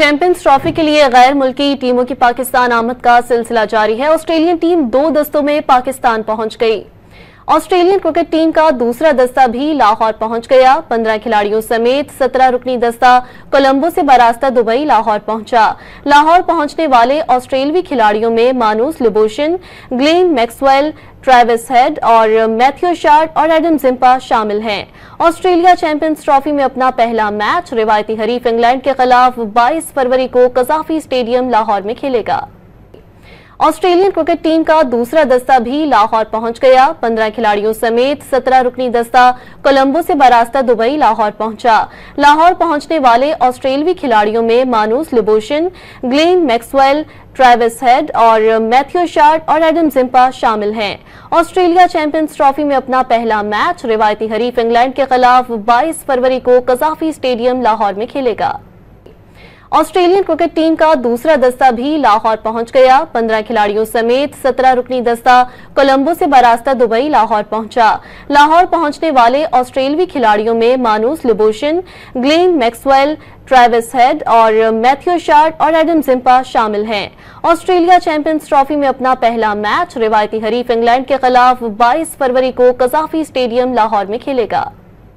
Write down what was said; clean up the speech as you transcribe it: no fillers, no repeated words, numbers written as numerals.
Champions trophy के लिए गैर मुल्की टीमों की पाकिस्तान आमद का सिलसिला जारी है। ऑस्ट्रेलियन टीम 2 दस्तों में पाकिस्तान पहुंच गई। ऑस्ट्रेलियन क्रिकेट टीम का दूसरा दस्ता भी लाहौर पहुंच गया। 15 खिलाड़ियों समेत 17 रुकनी दस्ता कोलंबो से बरास्ता दुबई लाहौर पहुंचा। लाहौर पहुंचने वाले ऑस्ट्रेलवी खिलाड़ियों में मानूस लिबोशन, ग्लेन मैक्सवेल, ट्रेविस हेड और मैथ्यू शार्ट और एडम जिम्पा शामिल हैं। ऑस्ट्रेलिया चैंपियंस ट्रॉफी में अपना पहला मैच रिवायती हरीफ इंग्लैंड के खिलाफ 22 फरवरी को कज़ाफी स्टेडियम लाहौर में खेलेगा। ऑस्ट्रेलियन क्रिकेट टीम का दूसरा दस्ता भी लाहौर पहुंच गया। 15 खिलाड़ियों समेत 17 रुकनी दस्ता कोलंबो से बरास्ता दुबई लाहौर पहुंचा। लाहौर पहुंचने वाले ऑस्ट्रेलवी खिलाड़ियों में मानूस लिबोशन, ग्लेन मैक्सवेल, ट्रेविस हेड और मैथ्यू शार्ट और एडम जिम्पा शामिल हैं। ऑस्ट्रेलिया चैंपियंस ट्रॉफी में अपना पहला मैच रिवायती हरीफ इंग्लैंड के खिलाफ 22 फरवरी को कज़ाफी स्टेडियम लाहौर में खेलेगा। ऑस्ट्रेलियन क्रिकेट टीम का दूसरा दस्ता भी लाहौर पहुंच गया। 15 खिलाड़ियों समेत 17 रुकनी दस्ता कोलंबो से बरास्ता दुबई लाहौर पहुंचा। लाहौर पहुंचने वाले ऑस्ट्रेलवी खिलाड़ियों में मानूस लिबोशन, ग्लेन मैक्सवेल, ट्रेविस हेड और मैथ्यू शार्ट और एडम जिम्पा शामिल हैं। ऑस्ट्रेलिया चैंपियंस ट्रॉफी में अपना पहला मैच रिवायती हरीफ इंग्लैंड के खिलाफ 22 फरवरी को कज़ाफी स्टेडियम लाहौर में खेलेगा।